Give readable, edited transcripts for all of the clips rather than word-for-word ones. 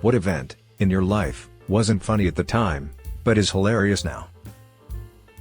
What event, in your life, wasn't funny at the time, but is hilarious now?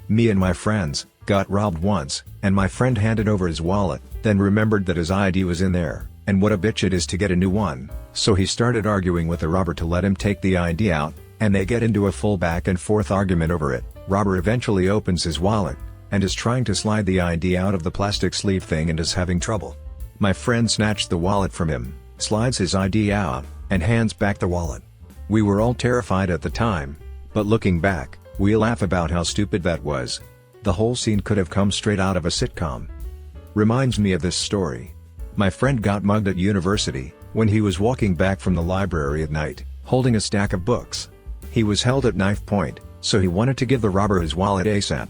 Me and my friends got robbed once, and my friend handed over his wallet, then remembered that his ID was in there, and what a bitch it is to get a new one, so he started arguing with the robber to let him take the ID out, and they get into a full back and forth argument over it. Robber eventually opens his wallet, and is trying to slide the ID out of the plastic sleeve thing and is having trouble. My friend snatched the wallet from him, slides his ID out, and hands back the wallet. We were all terrified at the time, but looking back, we laugh about how stupid that was. The whole scene could have come straight out of a sitcom. Reminds me of this story. My friend got mugged at university, when he was walking back from the library at night, holding a stack of books. He was held at knife point, so he wanted to give the robber his wallet ASAP.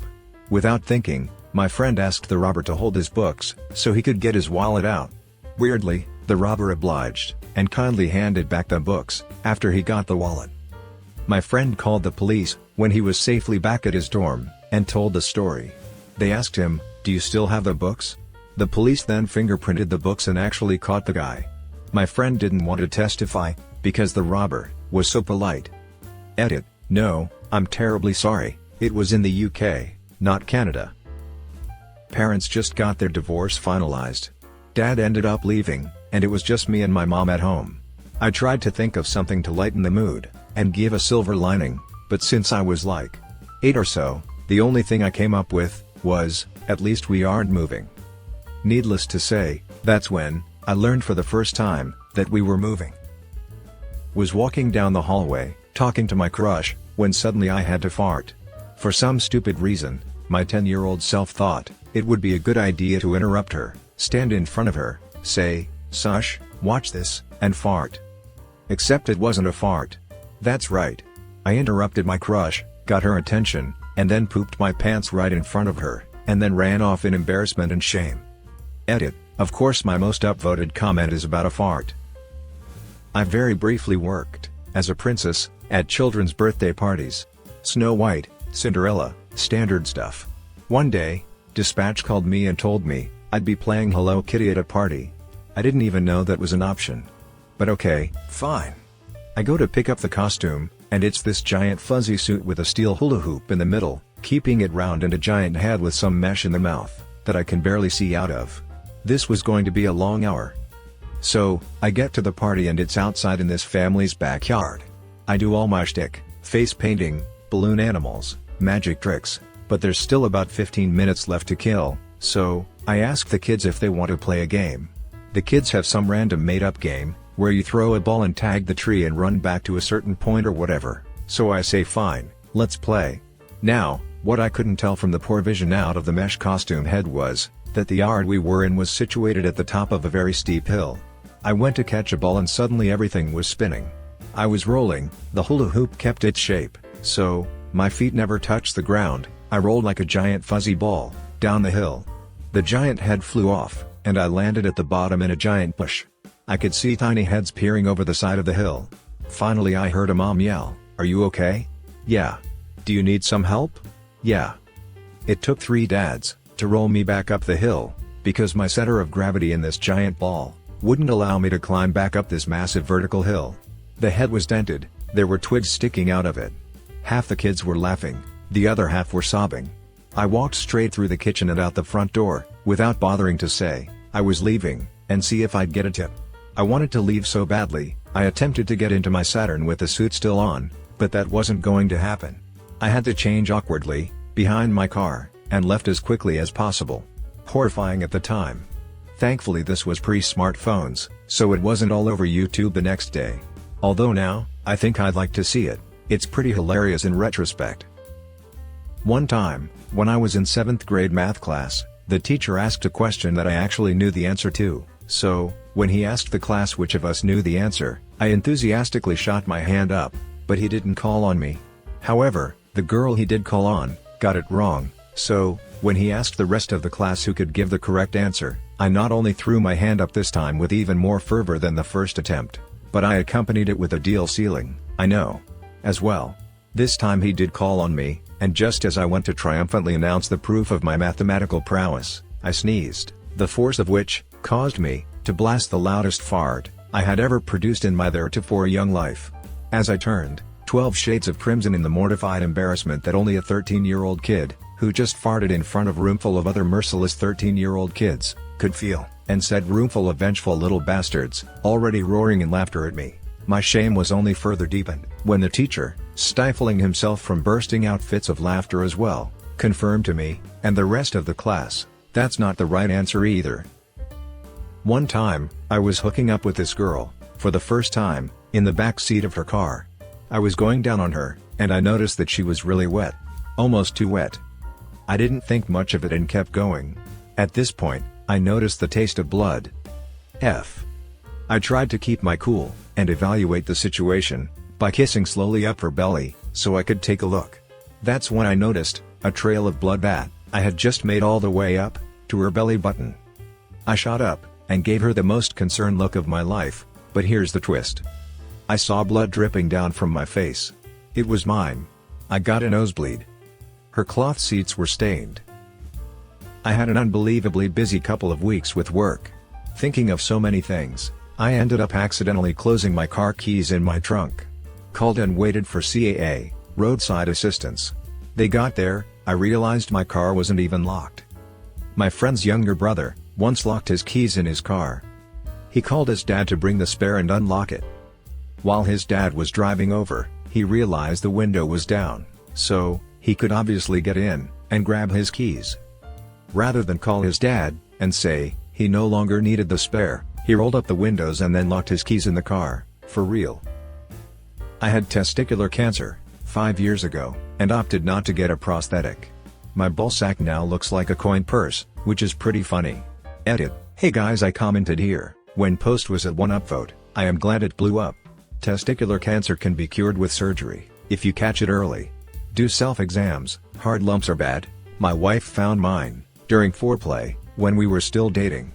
Without thinking, my friend asked the robber to hold his books, so he could get his wallet out. Weirdly, the robber obliged, and kindly handed back the books, after he got the wallet. My friend called the police, when he was safely back at his dorm, and told the story. They asked him, "Do you still have the books?" The police then fingerprinted the books and actually caught the guy. My friend didn't want to testify, because the robber was so polite. Edit: no, I'm terribly sorry, it was in the UK, not Canada. Parents just got their divorce finalized. Dad ended up leaving, and it was just me and my mom at home. I tried to think of something to lighten the mood, and give a silver lining, but since I was like 8 or so, the only thing I came up with was, at least we aren't moving. Needless to say, that's when I learned for the first time that we were moving. Was walking down the hallway, talking to my crush, when suddenly I had to fart. For some stupid reason, my 10-year-old self thought it would be a good idea to interrupt her, stand in front of her, say, "Sush, watch this," and fart. Except it wasn't a fart. That's right. I interrupted my crush, got her attention, and then pooped my pants right in front of her, and then ran off in embarrassment and shame. Edit: of course my most upvoted comment is about a fart. I very briefly worked as a princess at children's birthday parties. Snow White, Cinderella, standard stuff. One day, dispatch called me and told me I'd be playing Hello Kitty at a party. I didn't even know that was an option. But okay, fine. I go to pick up the costume, and it's this giant fuzzy suit with a steel hula hoop in the middle, keeping it round, and a giant head with some mesh in the mouth that I can barely see out of. This was going to be a long hour. So, I get to the party and it's outside in this family's backyard. I do all my shtick, face painting, balloon animals, magic tricks, but there's still about 15 minutes left to kill, so I ask the kids if they want to play a game. The kids have some random made-up game, where you throw a ball and tag the tree and run back to a certain point or whatever, so I say fine, let's play. Now, what I couldn't tell from the poor vision out of the mesh costume head was that the yard we were in was situated at the top of a very steep hill. I went to catch a ball and suddenly everything was spinning. I was rolling, the hula hoop kept its shape, so my feet never touched the ground. I rolled like a giant fuzzy ball down the hill. The giant head flew off, and I landed at the bottom in a giant bush. I could see tiny heads peering over the side of the hill. Finally I heard a mom yell, "Are you okay?" "Yeah." "Do you need some help?" "Yeah." It took 3 dads to roll me back up the hill, because my center of gravity in this giant ball wouldn't allow me to climb back up this massive vertical hill. The head was dented, there were twigs sticking out of it. Half the kids were laughing, the other half were sobbing. I walked straight through the kitchen and out the front door, without bothering to say I was leaving, and see if I'd get a tip. I wanted to leave so badly, I attempted to get into my Saturn with the suit still on, but that wasn't going to happen. I had to change awkwardly, behind my car, and left as quickly as possible. Horrifying at the time. Thankfully this was pre-smartphones, so it wasn't all over YouTube the next day. Although now, I think I'd like to see it. It's pretty hilarious in retrospect. One time, when I was in 7th grade math class, the teacher asked a question that I actually knew the answer to, so, when he asked the class which of us knew the answer, I enthusiastically shot my hand up, but he didn't call on me. However, the girl he did call on got it wrong, so, when he asked the rest of the class who could give the correct answer, I not only threw my hand up this time with even more fervor than the first attempt, but I accompanied it with a deal ceiling, I know, as well. This time he did call on me, and just as I went to triumphantly announce the proof of my mathematical prowess, I sneezed, the force of which caused me to blast the loudest fart I had ever produced in my theretofore young life. As I turned 12 shades of crimson in the mortified embarrassment that only a 13-year-old kid, who just farted in front of a roomful of other merciless 13-year-old kids, could feel, and said roomful of vengeful little bastards, already roaring in laughter at me. My shame was only further deepened, when the teacher, stifling himself from bursting out fits of laughter as well, confirmed to me, and the rest of the class, that's not the right answer either. One time, I was hooking up with this girl, for the first time, in the back seat of her car. I was going down on her, and I noticed that she was really wet. Almost too wet. I didn't think much of it and kept going. At this point, I noticed the taste of blood. I tried to keep my cool, and evaluate the situation, by kissing slowly up her belly, so I could take a look. That's when I noticed a trail of blood that I had just made all the way up to her belly button. I shot up and gave her the most concerned look of my life, but here's the twist. I saw blood dripping down from my face. It was mine. I got a nosebleed. Her cloth seats were stained. I had an unbelievably busy couple of weeks with work. Thinking of so many things, I ended up accidentally closing my car keys in my trunk. Called and waited for CAA, roadside assistance. They got there, I realized my car wasn't even locked. My friend's younger brother once locked his keys in his car. He called his dad to bring the spare and unlock it. While his dad was driving over, he realized the window was down, so he could obviously get in and grab his keys. Rather than call his dad and say he no longer needed the spare, he rolled up the windows and then locked his keys in the car, for real. I had testicular cancer 5 years ago, and opted not to get a prosthetic. My ballsack now looks like a coin purse, which is pretty funny. Edit. Hey guys, I commented here, when post was at 1 upvote, I am glad it blew up. Testicular cancer can be cured with surgery, if you catch it early. Do self-exams, hard lumps are bad. My wife found mine during foreplay, when we were still dating.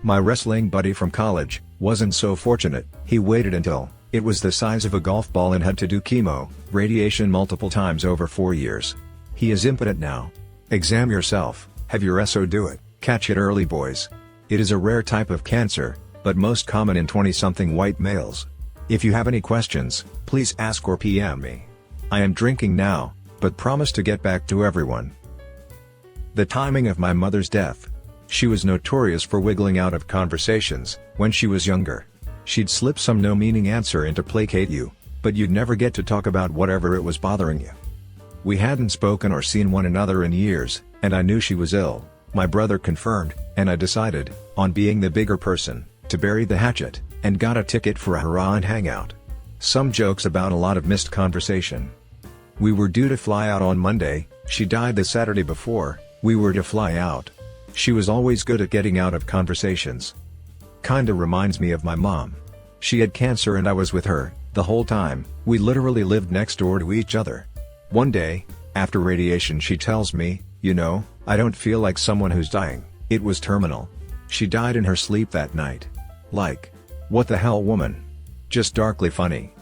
My wrestling buddy from college wasn't so fortunate, he waited until it was the size of a golf ball and had to do chemo, radiation multiple times over 4 years. He is impotent now. Exam yourself, have your SO do it, catch it early boys. It is a rare type of cancer, but most common in 20-something white males. If you have any questions, please ask or PM me. I am drinking now, but promise to get back to everyone. The timing of my mother's death. She was notorious for wiggling out of conversations when she was younger. She'd slip some no-meaning answer in to placate you, but you'd never get to talk about whatever it was bothering you. We hadn't spoken or seen one another in years, and I knew she was ill. My brother confirmed, and I decided, on being the bigger person, to bury the hatchet, and got a ticket for a hurrah and hangout. Some jokes about a lot of missed conversation. We were due to fly out on Monday, she died the Saturday before we were to fly out. She was always good at getting out of conversations. Kinda reminds me of my mom. She had cancer and I was with her the whole time. We literally lived next door to each other. One day, after radiation, she tells me, you know, I don't feel like someone who's dying. It was terminal. She died in her sleep that night. Like, what the hell, woman? Just darkly funny.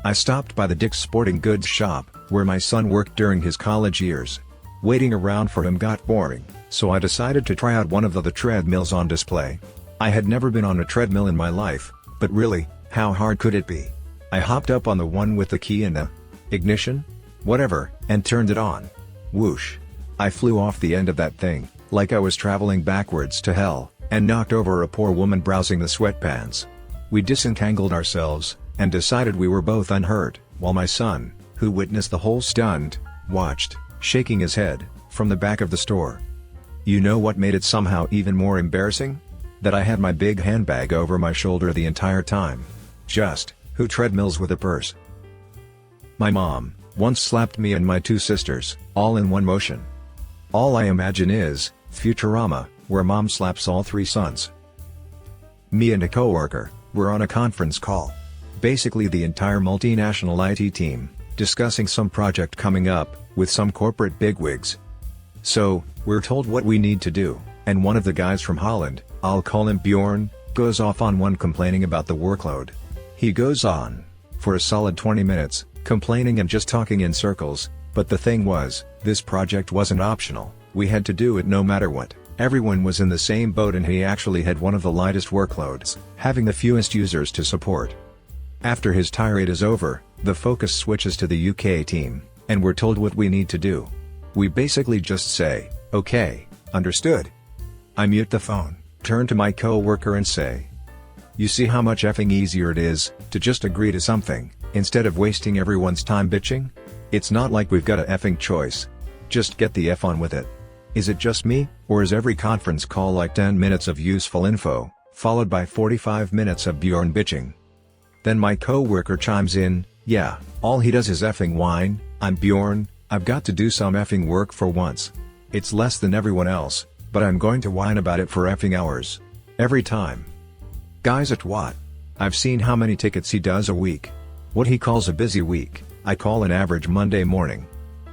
I stopped by the Dick's Sporting Goods shop, where my son worked during his college years. Waiting around for him got boring, so I decided to try out one of the treadmills on display. I had never been on a treadmill in my life, but really, how hard could it be? I hopped up on the one with the key in the ignition? Whatever, and turned it on. Whoosh. I flew off the end of that thing, like I was traveling backwards to hell, and knocked over a poor woman browsing the sweatpants. We disentangled ourselves, and decided we were both unhurt, while my son, who witnessed the whole stunt, watched, shaking his head, from the back of the store. You know what made it somehow even more embarrassing? That I had my big handbag over my shoulder the entire time. Just, who treadmills with a purse? My mom once slapped me and my 2 sisters, all in one motion. All I imagine is Futurama, where mom slaps all 3 sons. Me and a coworker were on a conference call. Basically the entire multinational IT team, discussing some project coming up, with some corporate bigwigs. So, we're told what we need to do, and one of the guys from Holland, I'll call him Bjorn, goes off on one complaining about the workload. He goes on for a solid 20 minutes, complaining and just talking in circles, but the thing was, this project wasn't optional, we had to do it no matter what, Everyone was in the same boat and he actually had one of the lightest workloads, having the fewest users to support. After his tirade is over, the focus switches to the UK team, and we're told what we need to do. We basically just say, "Okay, understood." I mute the phone, turn to my co-worker and say, "You see how much effing easier it is to just agree to something, instead of wasting everyone's time bitching? It's not like we've got a effing choice. Just get the F on with it." Is it just me, or is every conference call like 10 minutes of useful info, followed by 45 minutes of Bjorn bitching? Then my co-worker chimes in, "Yeah, all he does is effing whine. I'm Bjorn, I've got to do some effing work for once. It's less than everyone else, but I'm going to whine about it for effing hours. Every time." Guys at what? I've seen how many tickets he does a week. What he calls a busy week, I call an average Monday morning.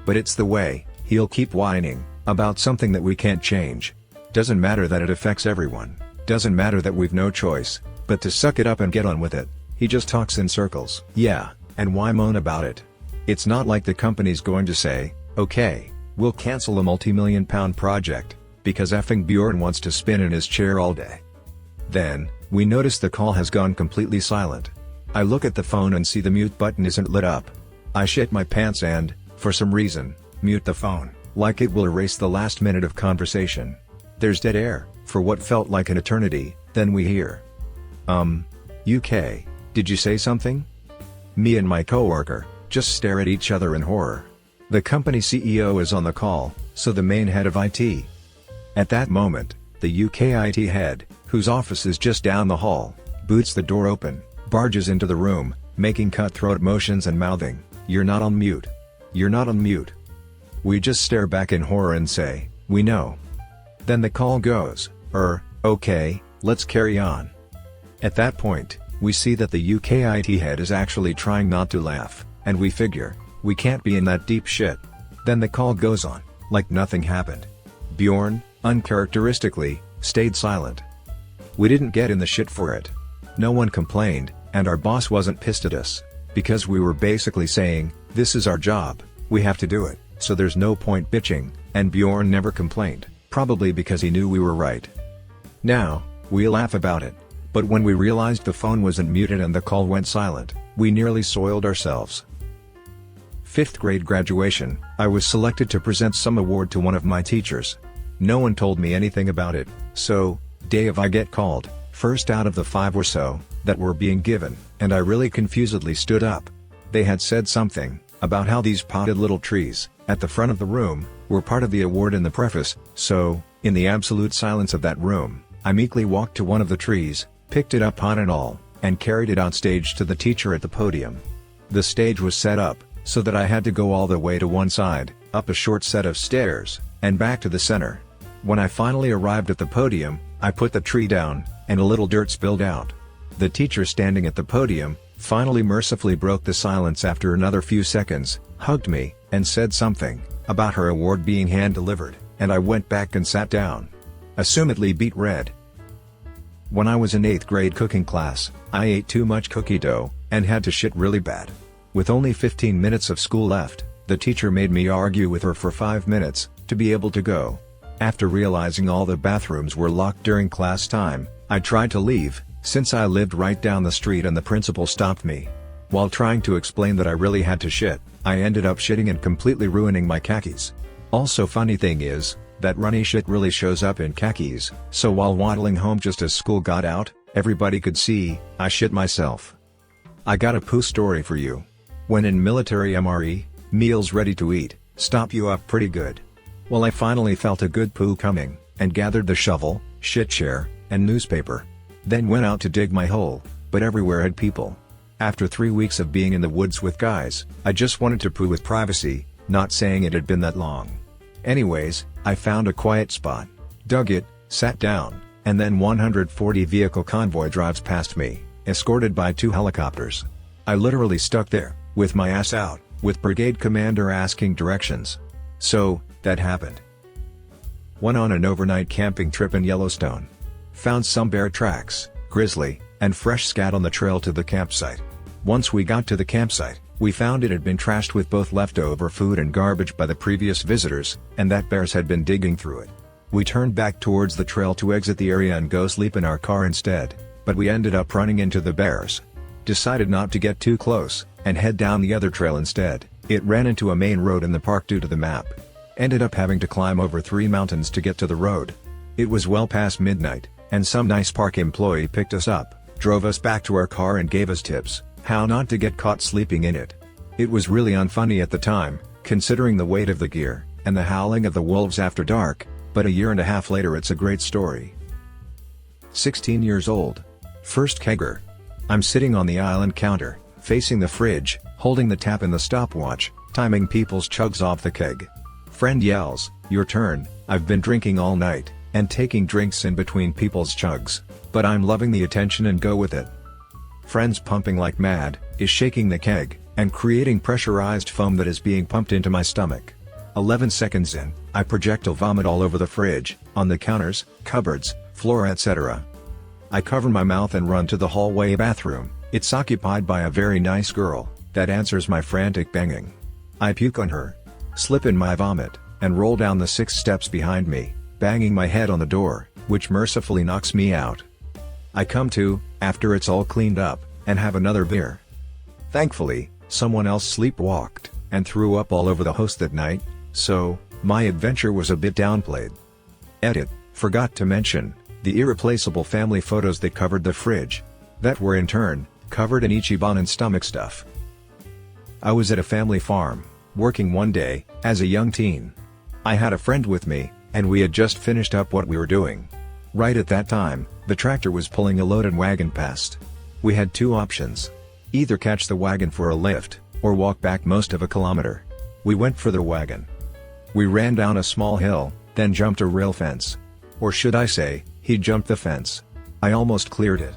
But it's the way, he'll keep whining about something that we can't change. Doesn't matter that it affects everyone, doesn't matter that we've no choice, but to suck it up and get on with it, he just talks in circles. Yeah, and why moan about it? It's not like the company's going to say, "Okay, we'll cancel a multi-million-pound project, because effing Bjorn wants to spin in his chair all day." Then, we notice the call has gone completely silent. I look at the phone and see the mute button isn't lit up. I shit my pants and, for some reason, mute the phone, like it will erase the last minute of conversation. There's dead air, for what felt like an eternity, then we hear, "UK, did you say something?" Me and my coworker just stare at each other in horror. The company CEO is on the call, so the main head of IT. At that moment, the UK IT head, whose office is just down the hall, boots the door open, barges into the room, making cutthroat motions and mouthing, "You're not on mute. You're not on mute." We just stare back in horror and say, "We know." Then the call goes, "Okay, let's carry on." At that point, we see that the UK IT head is actually trying not to laugh, and we figure, we can't be in that deep shit. Then the call goes on, like nothing happened. Bjorn, uncharacteristically, stayed silent. We didn't get in the shit for it. No one complained, and our boss wasn't pissed at us, because we were basically saying, "This is our job, we have to do it, so there's no point bitching," and Bjorn never complained, probably because he knew we were right. Now, we laugh about it, but when we realized the phone wasn't muted and the call went silent, we nearly soiled ourselves. 5th grade graduation, I was selected to present some award to one of my teachers. No one told me anything about it, so, day of I get called, first out of the 5 or so that were being given, and I really confusedly stood up. They had said something about how these potted little trees at the front of the room were part of the award in the preface, so, in the absolute silence of that room, I meekly walked to one of the trees, picked it up pot and all, and carried it outstage to the teacher at the podium. The stage was set up so that I had to go all the way to one side, up a short set of stairs, and back to the center. When I finally arrived at the podium, I put the tree down, and a little dirt spilled out. The teacher standing at the podium finally mercifully broke the silence after another few seconds, hugged me, and said something about her award being hand-delivered, and I went back and sat down. Assumedly beet red. When I was in 8th grade cooking class, I ate too much cookie dough, and had to shit really bad. With only 15 minutes of school left, the teacher made me argue with her for 5 minutes, to be able to go. After realizing all the bathrooms were locked during class time, I tried to leave, since I lived right down the street and the principal stopped me. While trying to explain that I really had to shit, I ended up shitting and completely ruining my khakis. Also, funny thing is, that runny shit really shows up in khakis, so while waddling home just as school got out, everybody could see, I shit myself. I got a poo story for you. When in military MRE, meals ready to eat, stop you up pretty good. Well, I finally felt a good poo coming, and gathered the shovel, shit chair, and newspaper. Then went out to dig my hole, but everywhere had people. After 3 weeks of being in the woods with guys, I just wanted to poo with privacy, not saying it had been that long. Anyways, I found a quiet spot, dug it, sat down, and then 140 vehicle convoy drives past me, escorted by 2 helicopters. I literally stuck there, with my ass out, with brigade commander asking directions. So, that happened. Went on an overnight camping trip in Yellowstone. Found some bear tracks, grizzly, and fresh scat on the trail to the campsite. Once we got to the campsite, we found it had been trashed with both leftover food and garbage by the previous visitors, and that bears had been digging through it. We turned back towards the trail to exit the area and go sleep in our car instead, but we ended up running into the bears. Decided not to get too close, and head down the other trail instead. It ran into a main road in the park due to the map. Ended up having to climb over 3 mountains to get to the road. It was well past midnight, and some nice park employee picked us up, drove us back to our car and gave us tips, how not to get caught sleeping in it. It was really unfunny at the time, considering the weight of the gear, and the howling of the wolves after dark, but a year and a half later it's a great story. 16 years old. First Keger. I'm sitting on the island counter, facing the fridge, holding the tap and the stopwatch, timing people's chugs off the keg. Friend yells, "Your turn." I've been drinking all night, and taking drinks in between people's chugs, but I'm loving the attention and go with it. Friend's pumping like mad, is shaking the keg, and creating pressurized foam that is being pumped into my stomach. 11 seconds in, I projectile vomit all over the fridge, on the counters, cupboards, floor etc. I cover my mouth and run to the hallway bathroom. It's occupied by a very nice girl, that answers my frantic banging. I puke on her, slip in my vomit, and roll down the 6 steps behind me, banging my head on the door, which mercifully knocks me out. I come to, after it's all cleaned up, and have another beer. Thankfully, someone else sleepwalked, and threw up all over the house that night, so, my adventure was a bit downplayed. Edit, forgot to mention, the irreplaceable family photos that covered the fridge, that were in turn, covered in Ichiban and stomach stuff. I was at a family farm, working one day, as a young teen. I had a friend with me, and we had just finished up what we were doing. Right at that time, the tractor was pulling a loaded wagon past. We had 2 options. Either catch the wagon for a lift, or walk back most of a kilometer. We went for the wagon. We ran down a small hill, then jumped a rail fence. Or should I say, he jumped the fence. I almost cleared it.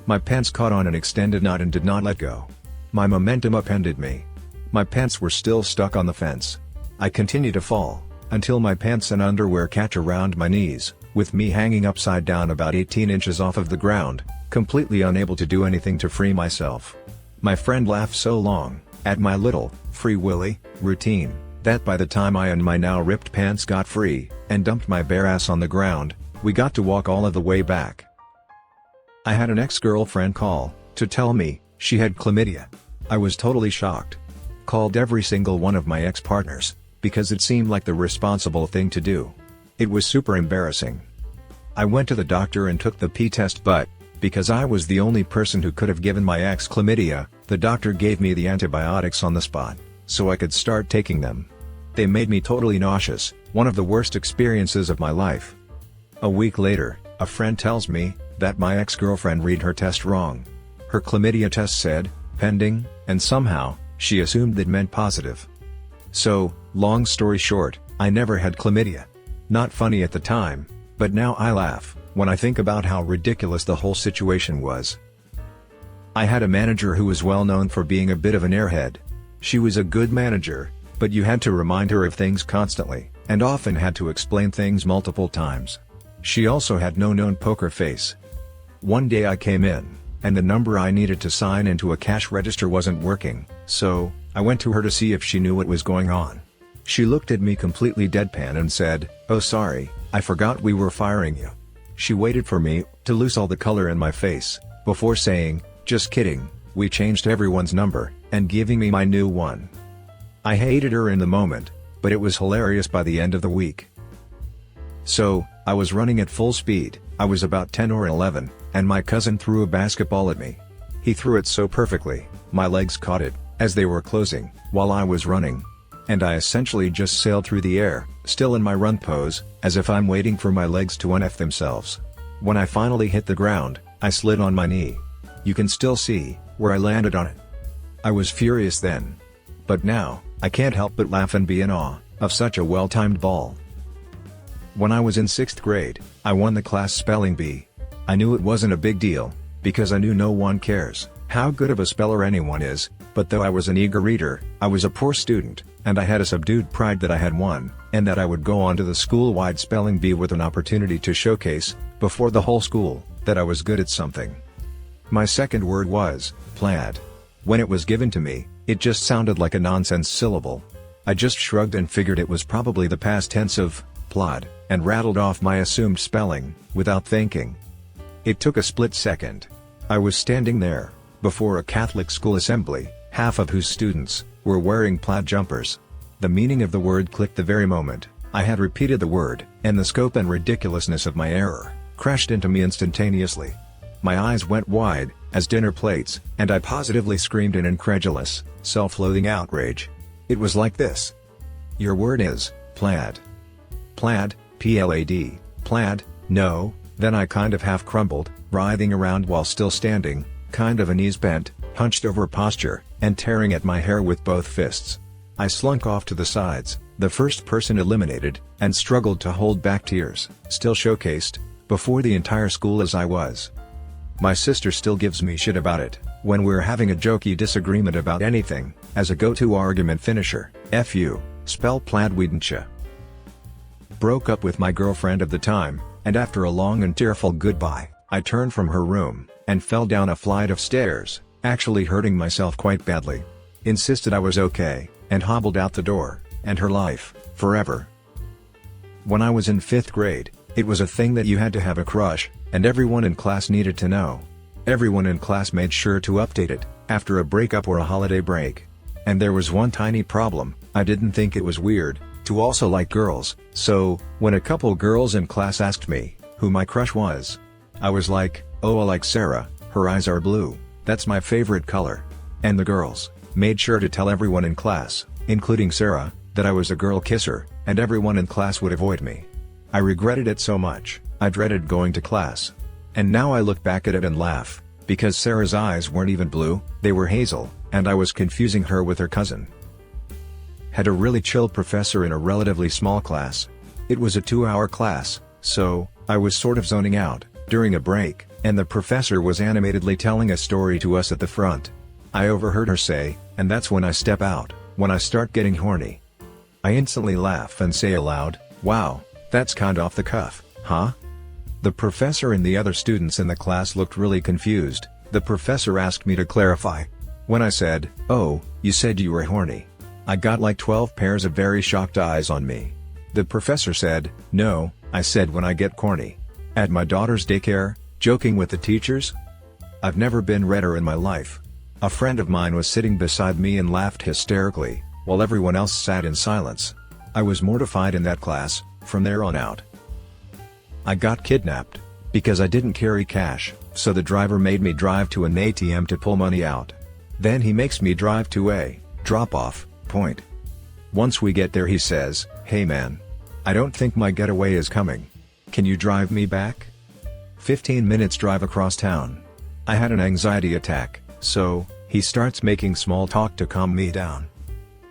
My pants caught on an extended knot and did not let go. My momentum upended me. My pants were still stuck on the fence. I continued to fall, until my pants and underwear catch around my knees, with me hanging upside down about 18 inches off of the ground, completely unable to do anything to free myself. My friend laughed so long, at my little, Free Willy, routine, that by the time I and my now ripped pants got free, and dumped my bare ass on the ground, we got to walk all of the way back. I had an ex-girlfriend call, to tell me, she had chlamydia. I was totally shocked. Called every single one of my ex-partners, because it seemed like the responsible thing to do. It was super embarrassing. I went to the doctor and took the pee test, but, because I was the only person who could have given my ex chlamydia, the doctor gave me the antibiotics on the spot, so I could start taking them. They made me totally nauseous, one of the worst experiences of my life. A week later, a friend tells me, that my ex-girlfriend read her test wrong. Her chlamydia test said, pending, and somehow, she assumed that meant positive. So, long story short, I never had chlamydia. Not funny at the time, but now I laugh, when I think about how ridiculous the whole situation was. I had a manager who was well known for being a bit of an airhead. She was a good manager, but you had to remind her of things constantly, and often had to explain things multiple times. She also had no known poker face. One day I came in, and the number I needed to sign into a cash register wasn't working, so, I went to her to see if she knew what was going on. She looked at me completely deadpan and said, "Oh sorry, I forgot we were firing you." She waited for me to lose all the color in my face, before saying, "Just kidding, we changed everyone's number," and giving me my new one. I hated her in the moment, but it was hilarious by the end of the week. So, I was running at full speed, I was about 10 or 11, and my cousin threw a basketball at me. He threw it so perfectly, my legs caught it, as they were closing, while I was running. And I essentially just sailed through the air, still in my run pose, as if I'm waiting for my legs to un-F themselves. When I finally hit the ground, I slid on my knee. You can still see, where I landed on it. I was furious then. But now, I can't help but laugh and be in awe, of such a well-timed ball. When I was in 6th grade, I won the class spelling bee. I knew it wasn't a big deal, because I knew no one cares how good of a speller anyone is, but though I was an eager reader, I was a poor student, and I had a subdued pride that I had won, and that I would go on to the school-wide spelling bee with an opportunity to showcase, before the whole school, that I was good at something. My second word was, plaid. When it was given to me, it just sounded like a nonsense syllable. I just shrugged and figured it was probably the past tense of, plod, and rattled off my assumed spelling, without thinking. It took a split second. I was standing there, before a Catholic school assembly, half of whose students were wearing plaid jumpers. The meaning of the word clicked the very moment I had repeated the word, and the scope and ridiculousness of my error crashed into me instantaneously. My eyes went wide as dinner plates, and I positively screamed in incredulous, self-loathing outrage. It was like this. "Your word is plaid." Plaid, P-L-A-D, plaid, no. Then I kind of half crumbled, writhing around while still standing, kind of a knees bent, hunched over posture, and tearing at my hair with both fists. I slunk off to the sides, the first person eliminated, and struggled to hold back tears, still showcased, before the entire school as I was. My sister still gives me shit about it, when we're having a jokey disagreement about anything, as a go-to argument finisher. F you, spell plaid weedn't. Broke up with my girlfriend of the time, and after a long and tearful goodbye, I turned from her room, and fell down a flight of stairs, actually hurting myself quite badly. Insisted I was okay, and hobbled out the door, and her life, forever. When I was in 5th grade, it was a thing that you had to have a crush, and everyone in class needed to know. Everyone in class made sure to update it, after a breakup or a holiday break. And there was one tiny problem: I didn't think it was weird to also like girls, so, when a couple girls in class asked me who my crush was, I was like, "Oh, I like Sarah, her eyes are blue, that's my favorite color." And the girls made sure to tell everyone in class, including Sarah, that I was a girl kisser, and everyone in class would avoid me. I regretted it so much, I dreaded going to class. And now I look back at it and laugh, because Sarah's eyes weren't even blue, they were hazel, and I was confusing her with her cousin. Had a really chill professor in a relatively small class. It was a 2-hour class, so, I was sort of zoning out, during a break, and the professor was animatedly telling a story to us at the front. I overheard her say, "And that's when I step out, when I start getting horny." I instantly laugh and say aloud, "Wow, that's kinda off the cuff, huh?" The professor and the other students in the class looked really confused. The professor asked me to clarify. When I said, "Oh, you said you were horny," I got like 12 pairs of very shocked eyes on me. The professor said, "No, I said when I get corny. At my daughter's daycare, joking with the teachers?" I've never been redder in my life. A friend of mine was sitting beside me and laughed hysterically, while everyone else sat in silence. I was mortified in that class, from there on out. I got kidnapped, because I didn't carry cash, so the driver made me drive to an ATM to pull money out. Then he makes me drive to a drop-off point. Once we get there he says, "Hey man, I don't think my getaway is coming. Can you drive me back?" 15 minutes drive across town. I had an anxiety attack, so, he starts making small talk to calm me down.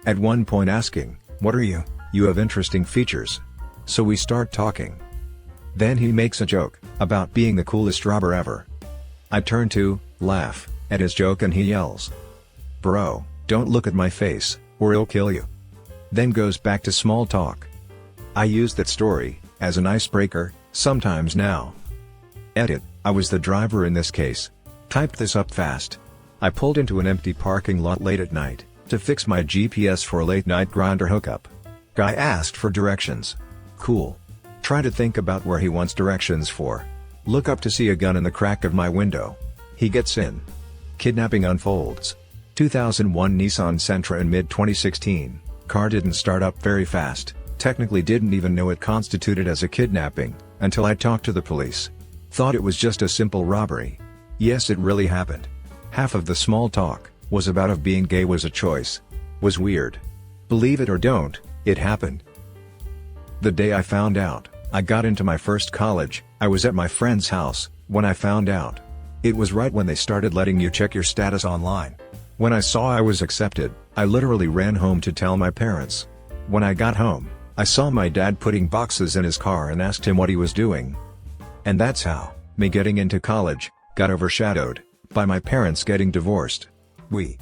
At one point asking, "What are you? You have interesting features." So we start talking. Then he makes a joke, about being the coolest robber ever. I turn to, laugh, at his joke and he yells, "Bro, don't look at my face, or I'll kill you." Then goes back to small talk. I use that story, as an icebreaker, sometimes now. Edit, I was the driver in this case. Typed this up fast. I pulled into an empty parking lot late at night, to fix my GPS for a late night grinder hookup. Guy asked for directions. Cool. Try to think about where he wants directions for. Look up to see a gun in the crack of my window. He gets in. Kidnapping unfolds. 2001 Nissan Sentra in mid-2016, car didn't start up very fast, technically didn't even know it constituted as a kidnapping, until I talked to the police. Thought it was just a simple robbery. Yes, it really happened. Half of the small talk was about if being gay was a choice. Was weird. Believe it or don't, it happened. The day I found out, I got into my first college, I was at my friend's house, when I found out. It was right when they started letting you check your status online. When I saw I was accepted, I literally ran home to tell my parents. When I got home, I saw my dad putting boxes in his car and asked him what he was doing. And that's how, me getting into college, got overshadowed by my parents getting divorced. We